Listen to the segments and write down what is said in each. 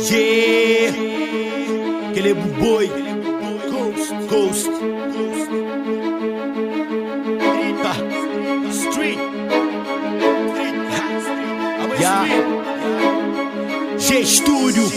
Yeah, aquele é boy, Ghost, Street, yeah, G-Studio,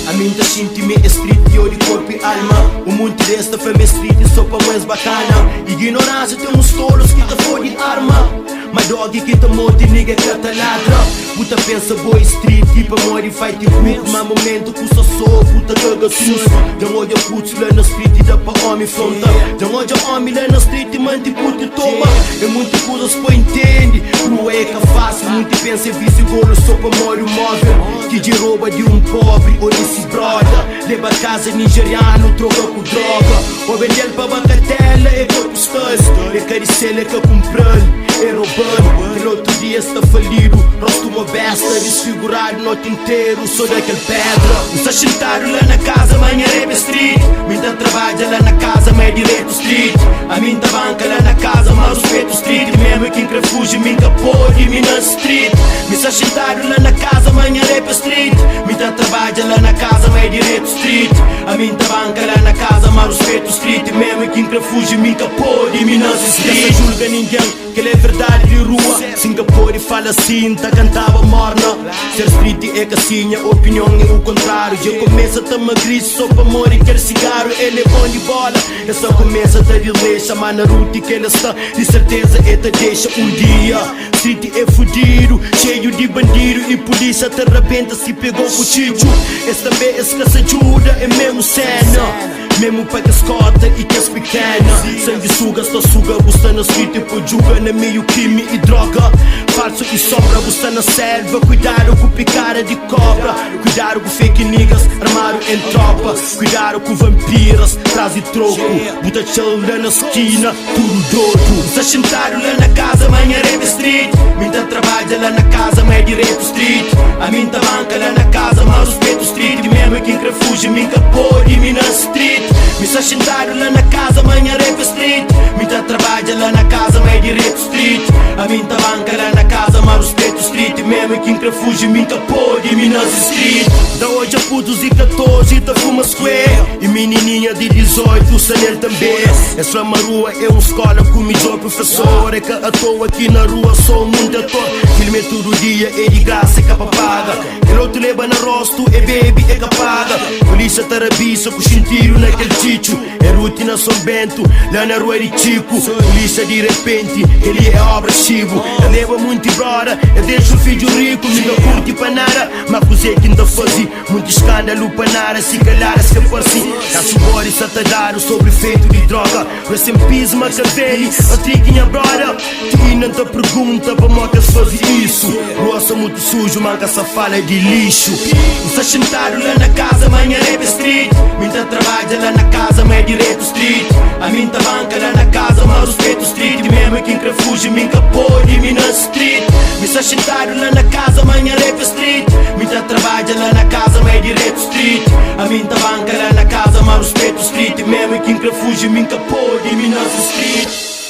A minha senti-me street de corpo e alma. O mundo desta foi minha street e só para mais bacana. Ignorância tem uns tolos que te fodem arma. Mas dog que te monte, nigga que te ladra. Puta pensa boy street, tipo amor e fight book. Mas momento que só sou, puta caga sus. Não olha putz lá na street e dá pra homem fronta. Não olha homem lá na street e mande puta e toma. É muita coisa se pô entende. Não é que é fácil, muito pensa em vício golo só pra amor móvel. Que de rouba de um pobre ou desse brother. Leva a casa nigeriano, troca com droga. Ou vender pra bancatela, é que gostoso. É caricela que comprando. É roubando, no outro dia está falido. Rosto uma besta, desfigurado noite inteiro. Sou daquele pedra. Está sentado lá na casa, manhã é street. Minha trabalha lá na casa, mas é direito street. A minha banca lá na casa, mas respeito street. Mesmo que em refúgio, minha pode, minha street. Me está sentado lá na casa, manhã é street. Minha trabalha lá na casa, mas é direito street. A minha banca lá na casa, mas respeito street. Mesmo que em refúgio, minha pode, minha street. Não julga ninguém. Que é verdade de rua. Singapura fala assim, tá cantava morna. Ser street é casinha, opinião é o contrário. Já começa a tomar gris só pra morrer e quer cigarro. Ele é bom de bola, é só começa a ter lei. Chama Naruto que ele está, de certeza é te deixa um dia. Street é fudido, cheio de bandido. E polícia te arrebenta se pegou contigo. Esse também escassa ajuda, é mesmo cena. Mesmo para que escota e que és pequena. Sangue suga, só suga. Você na street e pô juga na meio crime e droga. Falso e sombra, você na selva. Cuidado com picada de cobra. Cuidado com fake niggas, armário em tropa. Cuidado com vampiras, traz e troco. Buta chill lá na esquina, tudo doido. Está sentado lá na casa, manhã é street. Minha trabalha lá na casa, mas é direito street. A minha banca lá na casa, mas respeito street. Mesmo que em refúgio, minha pode, minha street. Me está sentado lá na casa, manhã é street. Minha trabalha lá na casa, mas é direito street. A minha banca lá na casa, mas respeito street. Mesmo que em refúgio, minha pode, minha street. Da hoje a putos e 14, da fuma square. E menininha de 18, sanel também. Essa marua é uma escola com melhor professor. É que à toa aqui na rua sou muito ator. Filme todo dia, é de graça, é capa paga. El outro leva na rosto, é baby, é capaga. Polícia tarabiça com tiro naquele ticho. É rotina São Bento, lá na rua de Chico. Polícia de repente, ele é obra chivo. Eu leva muito embora, eu deixo o filho rico. Me não curte para nada, mas cozei que ainda fazia. Muito escândalo para nada, se calar se assim. Caso bora e satadaro sobre efeito de droga. Rest in peace, Machiavelli, a triguinha brother. Tu não te pergunta para mocas fazer isso. Roça muito sujo, manca essa fala de lixo. Está sentado lá na casa, manhã é street. Minha trabalha lá na casa, mas é direito street. A minha banca lá na casa, mas respeito street. Mesmo que em refúgio, minha pode, minha street. Me está sentado lá na casa, manhã é street. Minha trabalha lá na casa, mas é direito street. A minha banca lá na casa, mas respeito street. Mesmo que em refúgio, minha pode, minha street.